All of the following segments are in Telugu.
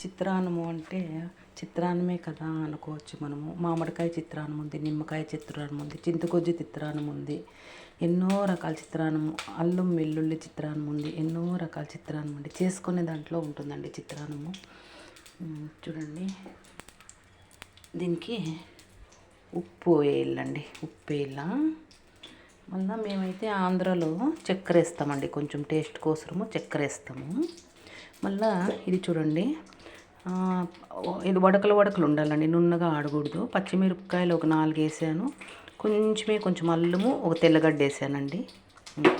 చిత్రాన్నము అంటే చిత్రాన్నమే కదా అనుకోవచ్చు మనము. మామిడికాయ చిత్రాన్నం ఉంది, నిమ్మకాయ చిత్రాన్నం ఉంది, చింతకొజ్జు చిత్రాన్నం ఉంది, ఎన్నో రకాల చిత్రాన్నం, అల్లం వెల్లుల్లి చిత్రాన్నం ఉంది, ఎన్నో రకాల చిత్రాన్నం అండి. చేసుకునే దాంట్లో ఉంటుందండి చిత్రాన్నము. చూడండి, దీనికి ఉప్పు వేయాలండి, ఉప్పు వేయాల. మళ్ళీ మేమైతే ఆంధ్రాలో చక్కెర వేస్తామండి, కొంచెం టేస్ట్ కోసము చక్కెర వేస్తాము. మళ్ళీ ఇది చూడండి, ఇది వడకలు ఉండాలండి, నున్నగా ఆడకూడదు. పచ్చిమిరపకాయలు ఒక 4 వేసాను, కొంచెం అల్లము, ఒక తెల్లగడ్డ వేసానండి.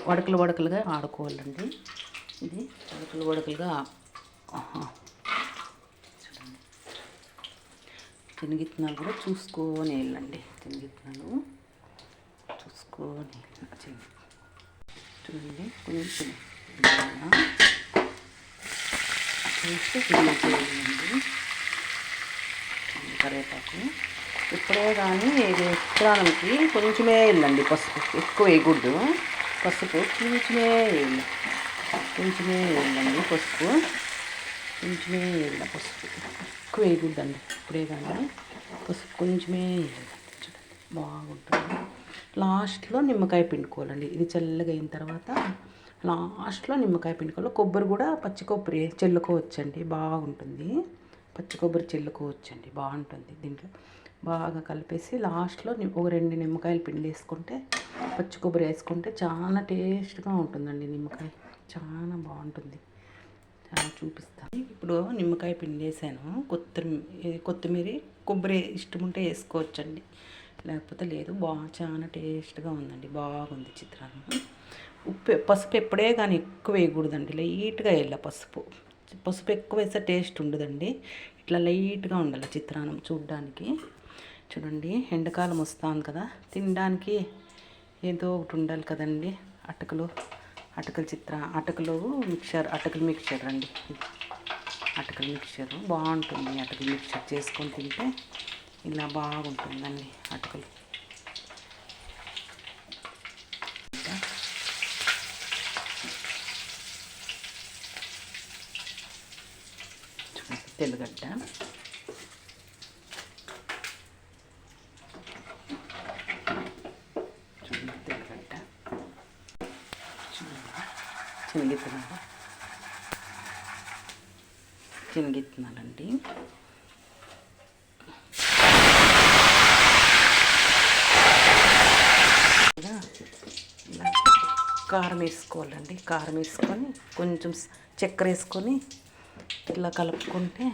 వడకలుగా ఆడుకోవాలండి. ఇది వడకలుగా చూడండి. శనగిత్తనాలు కూడా చూసుకొని వేయాలండి, శనగిత్తనాలు చూసుకొని చూడండి. కొంచెం వేయాలండి కరివేపాకు. ఇప్పుడే కానీ ఇది చిత్రాన్నంకి కొంచెమే వేయాలండి పసుపు, ఎక్కువ వేయకూడదు. పసుపు కొంచెమే వేయాలి, పసుపు కొంచెమే వేయాలి. పసుపు ఎక్కువ వేయకూడదండి ఇప్పుడే కానీ, పసుపు కొంచెమే వేయాలి. చూడండి, బాగుంటుంది. లాస్ట్లో నిమ్మకాయ పిండుకోవాలండి. ఇది చల్లగా అయిన తర్వాత లాస్ట్లో నిమ్మకాయ పిండుకోవాలి. కొబ్బరి కూడా పచ్చి కొబ్బరి చల్లుకోవచ్చండి, బాగుంటుంది. పచ్చి కొబ్బరి చల్లుకోవచ్చండి, బాగుంటుంది. దీంట్లో బాగా కలిపేసి లాస్ట్లో ఒక 2 నిమ్మకాయలు పిండి వేసుకుంటే, పచ్చి కొబ్బరి వేసుకుంటే చాలా టేస్ట్గా ఉంటుందండి. నిమ్మకాయ చాలా బాగుంటుంది. చాలా చూపిస్తాను. ఇప్పుడు నిమ్మకాయ పిండి వేసాను. కొత్తిమీర కొబ్బరి ఇష్టం ఉంటే వేసుకోవచ్చండి, లేకపోతే లేదు. చాలా టేస్ట్గా ఉందండి, బాగుంది చిత్రాన్నం. పసుపు ఎప్పుడే కానీ ఎక్కువ వేయకూడదండి, లైట్గా వేయాలి. పసుపు ఎక్కువ వేస్తే టేస్ట్ ఉండదండి. ఇట్లా లైట్గా ఉండాలి చిత్రాన్నం చూడ్డానికి. చూడండి, ఎండాకాలం వస్తుంది కదా, తినడానికి ఏదో ఒకటి ఉండాలి కదండి. అటుకలు మిక్చర్ అండి. అటుకల మిక్చర్ బాగుంటుంది. అటుకల మిక్చర్ చేసుకొని తింటే ఇలా బాగుంటుందండి. అటుకలు తెల్లగడ్డ, శనగిత్తనాలండి. కారం వేసుకోవాలండి. కారం వేసుకొని కొంచెం చక్కెర వేసుకొని ఇలా కలుపుకుంటే